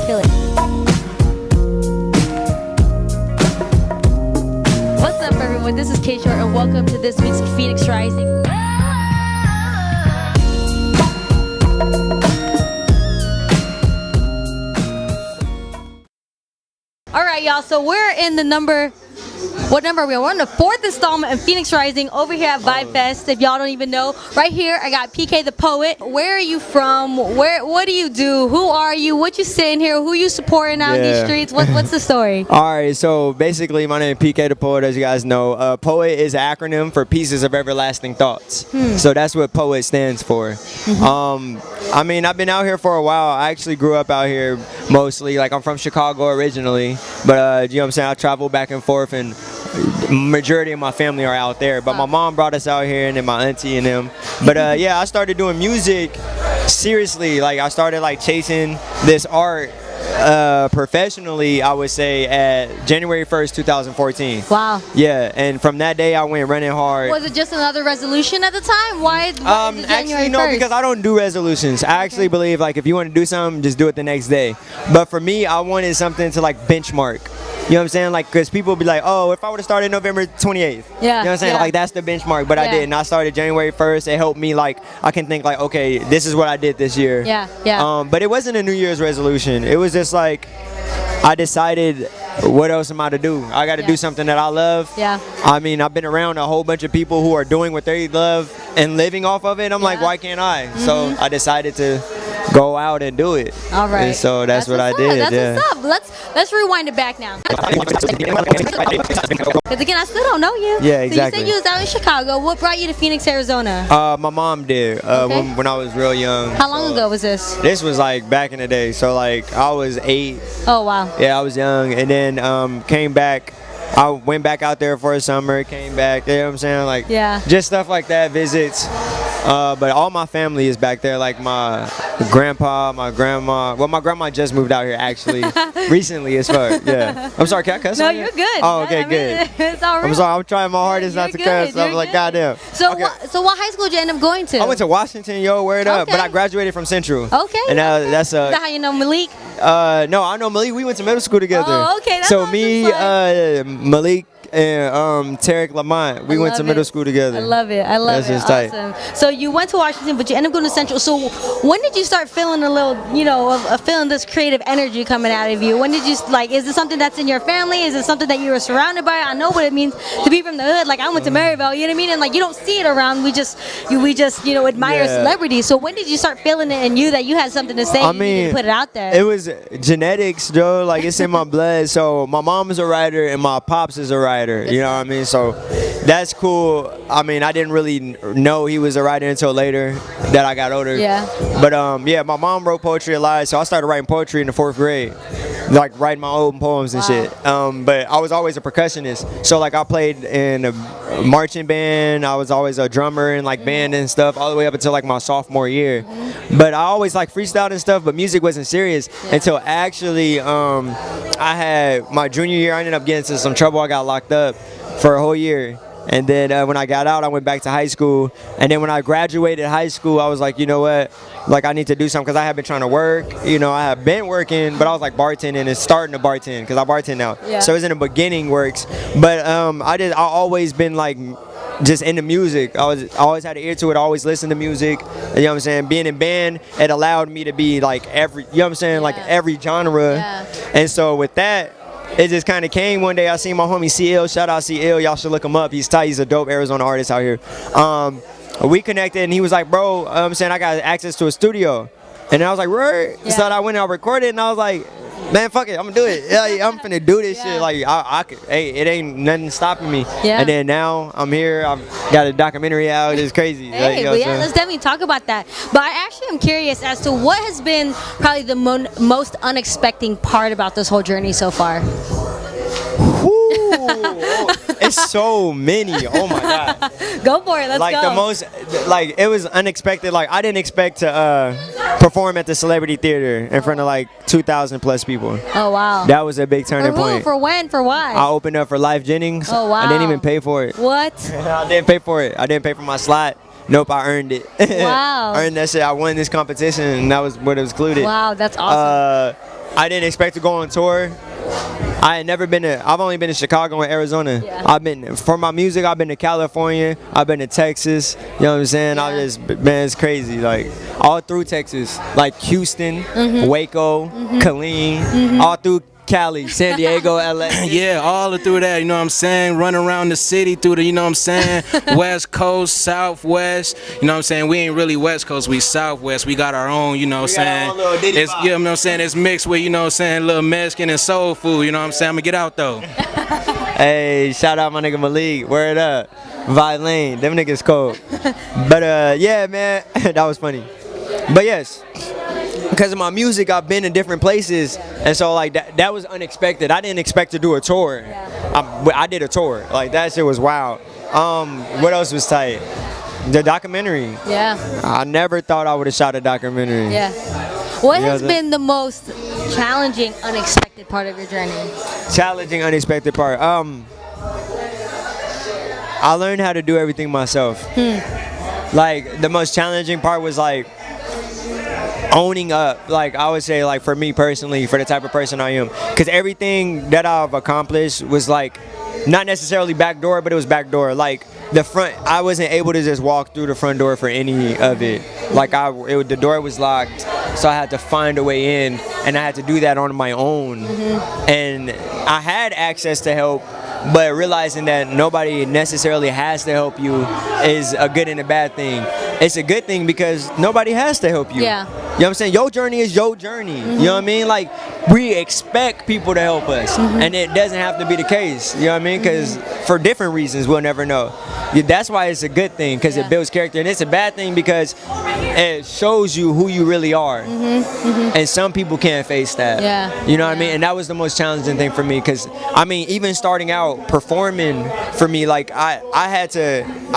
kill it. What's up, everyone? This is K.Short, and welcome to this week's Phoenix Rising. All right, y'all. So we're in the number. What number are we on? We're on the 4th installment of Phoenix Rising over here at Vibe Fest. If y'all don't even know, right here I got PK the Poet. Where are you from? What do you do? Who are you? What you saying here? Who you supporting out in these streets? What's the story? All right, so basically my name is PK the Poet, as you guys know. Poet is an acronym for Pieces of Everlasting Thoughts. So that's what Poet stands for. I mean, I've been out here for a while. I actually grew up out here mostly. Like, I'm from Chicago originally, but you know what I'm saying? I travel back and forth, and majority of my family are out there. But my mom brought us out here, and then my auntie and them. But yeah, I started doing music seriously. Like, I started like chasing this art professionally, I would say, at January 1st, 2014. Wow. Yeah, and from that day I went running hard. Was it just another resolution at the time? Why is it January actually, no, 1st? because I don't do resolutions. I actually believe, like, if you want to do something, just do it the next day. But for me, I wanted something to, like, benchmark. You know what I'm saying? Like, because people be like, oh, if I would have started November 28th. Yeah. You know what I'm saying? Like, that's the benchmark. But I didn't. I started January 1st. It helped me, like, I can think, like, okay, this is what I did this year. Yeah. But it wasn't a New Year's resolution. It was just like, I decided, what else am I to do? I got to do something that I love. Yeah. I mean, I've been around a whole bunch of people who are doing what they love and living off of it. I'm like, why can't I? So I decided to go out and do it. All right. And so that's what I did. That's what's up. Let's rewind it back now. Because again, I still don't know you. Yeah, exactly. So you said you was out in Chicago. What brought you to Phoenix, Arizona? My mom did when I was real young. How long ago was this? This was like back in the day. So like I was 8. Oh, wow. Yeah, I was young. And then came back. I went back out there for a summer, came back, you know what I'm saying? Like, just stuff like that, visits. But all my family is back there, like my grandpa, my grandma. Well, my grandma just moved out here, actually, recently as fuck. Yeah. I'm sorry, can I cuss? No, you're good. Oh, okay, good. It's all right. I'm sorry, I'm trying my hardest not to cuss. I'm like, goddamn. So, so what high school did you end up going to? I went to Washington, word up, but I graduated from Central. Okay. And that's Is that how you know Malik? No, I know Malik. We went to middle school together. Oh, okay. That's so me, Malik, and Tarek Lamont, we went to middle school together. I love it. I love it. That's just awesome. So you went to Washington, but you ended up going to Central. So when did you start feeling a little, feeling this creative energy coming out of you? When did you, like, is it something that's in your family? Is it something that you were surrounded by? I know what it means to be from the hood. Like, I went to Maryville, you know what I mean? And like, you don't see it around. We just admire celebrities. So when did you start feeling it in you that you had something to say? You need to put it out there. It was genetics, Joe. Like, it's in my blood. So my mom is a writer and my pops is a writer. You know what I mean? So that's cool. I mean, I didn't really know he was a writer until later that I got older. Yeah. But yeah, my mom wrote poetry a lot, so I started writing poetry in the 4th grade. Like, writing my own poems and shit. But I was always a percussionist. So like, I played in a marching band. I was always a drummer in like band and stuff all the way up until like my sophomore year. But I always like freestyled and stuff, but music wasn't serious until actually I had my junior year. I ended up getting into some trouble. I got locked up for a whole year. And then when I got out, I went back to high school. And then when I graduated high school, I was like, you know what? Like, I need to do something because I have been trying to work. You know, I have been working, but I was like bartending and starting to bartend because I bartend now. Yeah. So it was in the beginning works. But I always been like just into music. I always had an ear to it. I always listened to music. You know what I'm saying? Being in band, it allowed me to be like every, you know what I'm saying? Like every genre. Yeah. And so with that, it just kind of came one day. I seen my homie CL. Shout out CL. Y'all should look him up. He's tight. He's a dope Arizona artist out here. We connected, and he was like, bro, I'm saying I got access to a studio. And I was like, right? So I went out recorded, and I was like, man, fuck it, I'm gonna do it. Yeah, I'm finna do this shit. Like, I could, hey, it ain't nothing stopping me. Yeah. And then now I'm here. I've got a documentary out. It's crazy. Hey, like, let's definitely talk about that. But I actually am curious as to what has been probably the most unexpected part about this whole journey so far. It's so many. Oh my god. Go for it. Let's like go. The most, like, it was unexpected. Like, I didn't expect to perform at the Celebrity Theater in front of like 2,000 plus people. Oh wow. That was a big turning point. For when? For why? I opened up for Life Jennings. Oh wow. I didn't even pay for it. What? I didn't pay for it. I didn't pay for my slot. Nope, I earned it. Wow. I earned that shit. I won this competition, and that was what it was included. Wow, that's awesome. I didn't expect to go on tour. I had never been to, I've only been to Chicago and Arizona. Yeah. I've been, for my music, I've been to California, I've been to Texas, you know what I'm saying? I Yeah. just, man, it's crazy. Like, all through Texas, like Houston, Waco, Killeen, all through Cali, San Diego, LA. Yeah, all through that, you know what I'm saying? Run around the city through the, you know what I'm saying? West Coast, Southwest, you know what I'm saying? We ain't really West Coast, we Southwest. We got our own, you know what I'm got our saying? own little ditty It's, vibe. you know what I'm saying? It's mixed with, you know what I'm saying, little Mexican and soul food, you know what I'm saying? I'm gonna get out though. Hey, shout out my nigga Malik, word up. Violin, them niggas cold. But yeah, man, that was funny. But yes, because of my music, I've been in different places, and so like that was unexpected. I didn't expect to do a tour. I did a tour. Like that shit was wild. What else was tight? The documentary. Yeah. I never thought I would have shot a documentary. Yeah. What Yeah, has been the most challenging, unexpected part of your journey? Challenging, unexpected part. I learned how to do everything myself. Like the most challenging part was like owning up. Like I would say, like for me personally, for the type of person I am, because everything that I've accomplished was like not necessarily backdoor, but it was backdoor. Like the front, I wasn't able to just walk through the front door for any of it. Like the door was locked, so I had to find a way in, and I had to do that on my own. And I had access to help, but realizing that nobody necessarily has to help you is a good and a bad thing. It's a good thing because nobody has to help you. Yeah. You know what I'm saying? Your journey is your journey. You know what I mean? Like, we expect people to help us, and it doesn't have to be the case. You know what I mean? Because for different reasons, we'll never know. Yeah, that's why it's a good thing, because it builds character. And it's a bad thing because it shows you who you really are. And some people can't face that. Yeah. You know what I mean? And that was the most challenging thing for me, because, I mean, even starting out performing for me, like, I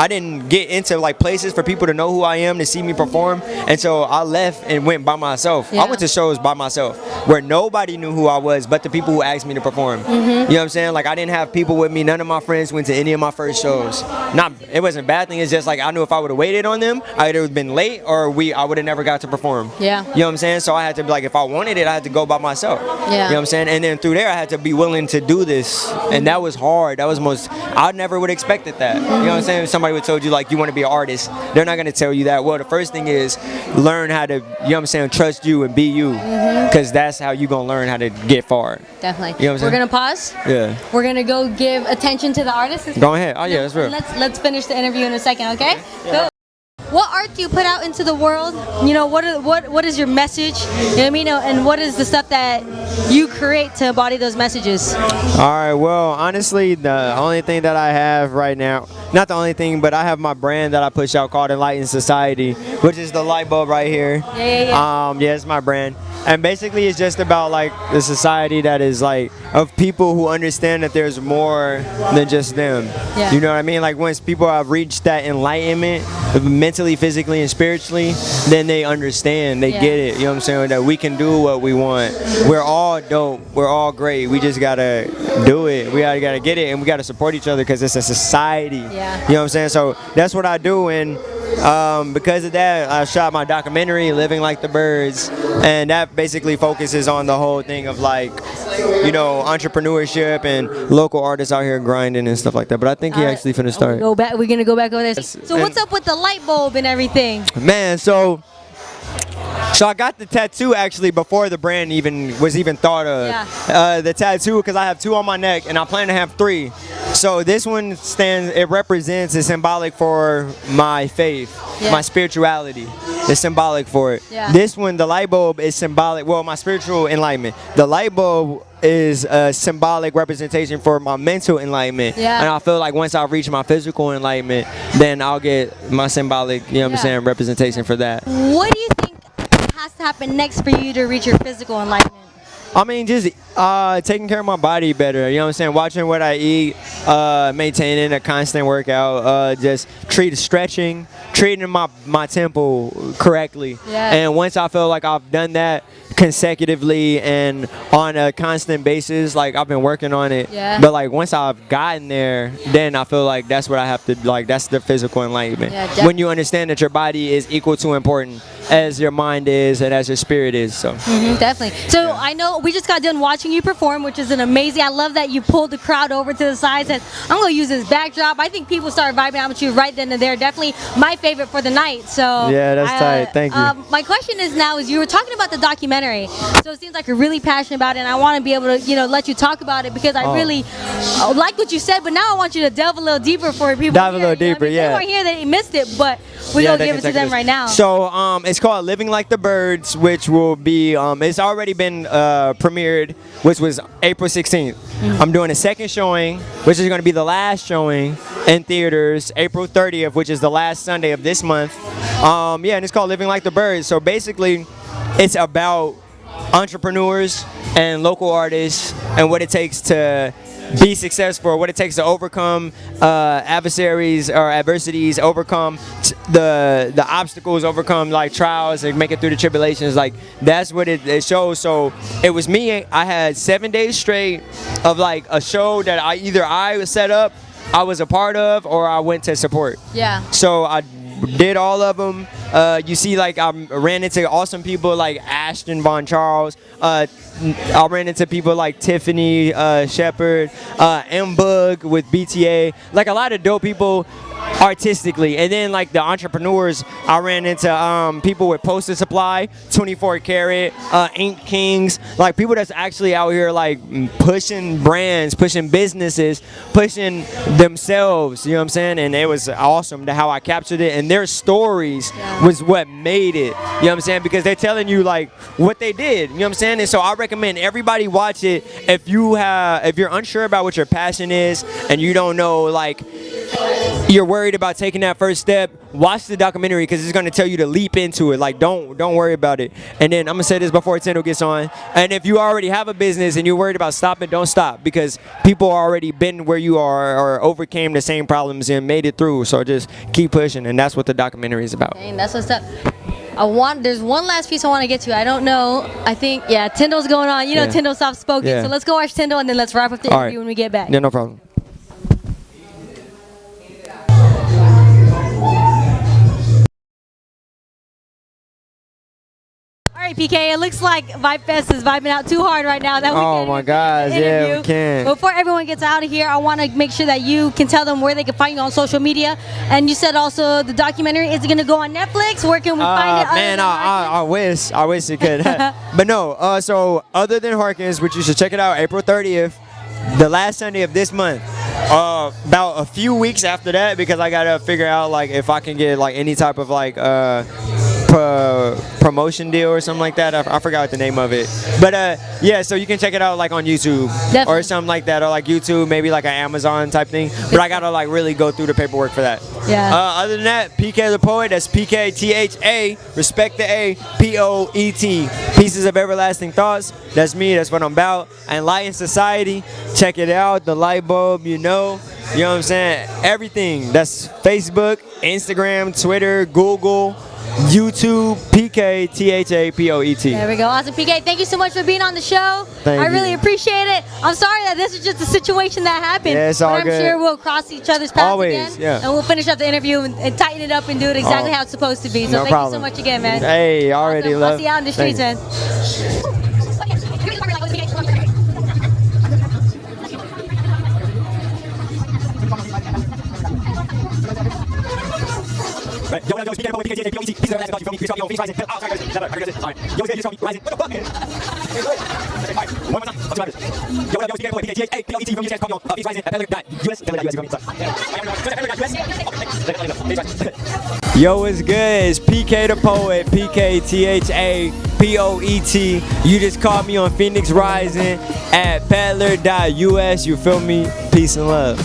didn't get into, like, places for people to know who I am, to see me perform. And so I left and went by myself. Yeah. I went to shows by myself where nobody knew who I was but the people who asked me to perform. You know what I'm saying? Like, I didn't have people with me. None of my friends went to any of my first shows. It wasn't a bad thing. It's just like I knew if I would have waited on them, I either would have been late or I would have never got to perform. Yeah. You know what I'm saying? So I had to be like, if I wanted it, I had to go by myself. Yeah. You know what I'm saying? And then through there, I had to be willing to do this. And that was hard. That was I never would have expected that. You know what I'm saying? If somebody would have told you, like, you want to be an artist, they're not going to tell you that. Well, the first thing is learn how to, you know what I'm saying, trust you and be you. Because that's how you're going to learn how to get far. Definitely. You know what I'm We're saying? gonna pause. Yeah. We're gonna go give attention to the artist. Go ahead. Oh, yeah, that's real. Let's finish the interview in a second, okay? Go. What art do you put out into the world? You know, what is your message? You know what I mean? And what is the stuff that you create to embody those messages? All right, well, honestly, the only thing that I have right now, not the only thing, but I have my brand that I push out called Enlightened Society, which is the light bulb right here. Yeah. Yeah, it's my brand. And basically it's just about like the society that is like of people who understand that there's more than just them. Yeah. You know what I mean? Like once people have reached that enlightenment mentally, physically, and spiritually, then they understand, they get it. You know what I'm saying? That we can do what we want. We're all dope. We're all great. We just gotta do it. We gotta get it, and we gotta support each other because it's a society. Yeah. You know what I'm saying? So that's what I do, and because of that, I shot my documentary, Living Like the Birds, and that basically focuses on the whole thing of like, you know, entrepreneurship and local artists out here grinding and stuff like that. But I think he actually finna start. We're gonna go back over there. So what's up with the light bulb and everything? Man, so I got the tattoo actually before the brand was even thought of. Yeah. The tattoo, because I have 2 on my neck and I plan to have 3. So this one it's symbolic for my faith, my spirituality. It's symbolic for it. Yeah. This one, the light bulb, is symbolic, well, my spiritual enlightenment. The light bulb is a symbolic representation for my mental enlightenment. Yeah. And I feel like once I reach my physical enlightenment, then I'll get my symbolic, you know what I'm saying, representation for that. What do you think has to happen next for you to reach your physical enlightenment? I mean, just taking care of my body better. You know what I'm saying? Watching what I eat, maintaining a constant workout, just stretching, treating my temple correctly. Yeah. And once I feel like I've done that consecutively and on a constant basis, like I've been working on it. Yeah. But like once I've gotten there, then I feel like that's what I have to, like that's the physical enlightenment. Yeah, when you understand that your body is equal to important as your mind is and as your spirit is. So Definitely. So I know we just got done watching you perform, which is an amazing. I love that you pulled the crowd over to the side. Said, "I'm going to use this backdrop." I think people started vibing out with you right then and there. Definitely my favorite for the night. So yeah, that's tight. Thank you. My question is now: is you were talking about the documentary, so it seems like you're really passionate about it, and I want to be able to let you talk about it because I really like what you said. But now I want you to delve a little deeper for people. Dive a little deeper, If they weren't here, they missed it, but we're gonna give it to them right now. So it's called Living Like the Birds, which will be it's already been premiered, which was April 16th. I'm doing a second showing, which is going to be the last showing in theaters, April 30th, which is the last Sunday of this month. And it's called Living Like the Birds. So basically, it's about entrepreneurs and local artists and what it takes to be successful, what it takes to overcome adversaries or adversities, overcome the obstacles, overcome like trials and make it through the tribulations. Like that's what it shows. So it was me. I had 7 days straight of like a show that I set up, I was a part of, or I went to support. Yeah. So I did all of them. You see, like I ran into awesome people like Ashton Von Charles. I ran into people like Tiffany Shepard, M Bug with BTA. Like a lot of dope people artistically. And then like the entrepreneurs, I ran into people with Poster Supply, 24 Karat, Ink Kings, like people that's actually out here like pushing brands, pushing businesses, pushing themselves, you know what I'm saying? And it was awesome to how I captured it, and their stories was what made it, you know what I'm saying? Because they're telling you like what they did, you know what I'm saying? And so I recommend everybody watch it if you're unsure about what your passion is and you don't know, like you're worried about taking that first step, watch the documentary because it's going to tell you to leap into it. Like don't worry about it. And then I'm gonna say this before Tendo gets on, and if you already have a business and you're worried about stopping, don't stop, because people already been where you are or overcame the same problems and made it through. So just keep pushing, and that's what the documentary is about. Dang, that's what's up. There's one last piece I want to get to. I don't know. I think Tendo's going on. You know, Tendo's soft spoken. Yeah. So let's go watch Tendo and then let's wrap up the interview when we get back. Yeah, no problem. All right, PK, it looks like Vibe Fest is vibing out too hard right now. That we Oh my gosh, yeah, we can. Before everyone gets out of here, I want to make sure that you can tell them where they can find you on social media. And you said also the documentary is going to go on Netflix. Where can we find it? Man, I wish it could. But no, so other than Harkins, which you should check it out, April 30th, the last Sunday of this month. About a few weeks after that, because I gotta figure out like if I can get like any type of like promotion deal or something like that. I forgot what the name of it, but yeah, so you can check it out like on YouTube. Definitely. Or something like that, or like YouTube, maybe like an Amazon type thing, but I gotta like really go through the paperwork for that. Other than that, PK the Poet, that's PKTHA, respect the A, POET, Pieces of Everlasting Thoughts, that's me, that's what I'm about. Enlightened Society, check it out, the light bulb, you know what I'm saying, everything, that's Facebook, Instagram, Twitter, Google, YouTube, PKTHAPOET. There we go. Awesome. PK, thank you so much for being on the show. I really appreciate it. I'm sorry that this is just a situation that happened. Yeah, it's all but I'm good. sure we'll cross each other's paths Always, again. yeah. And we'll finish up the interview and tighten it up and do it exactly how it's supposed to be. So no thank problem. you so much again, man. Hey, already awesome. love. I'll see you out in the streets, man. Right. Yo, speak POET, pieces of everlasting thoughts, you feel me? Please call me on face rising. Oh, sorry, guys. Sorry, guys. Sorry. Yo, you just rising. What the fuck, man? Okay, fine. One more time. I'll do this. Yo, speak POET, POET, you feel me? Just call me on face rising. US. Yo, what's good? It's PK the Poet, PKTHAPOET. You just called me on Phoenix Rising at peddler.us. You feel me? Peace and love.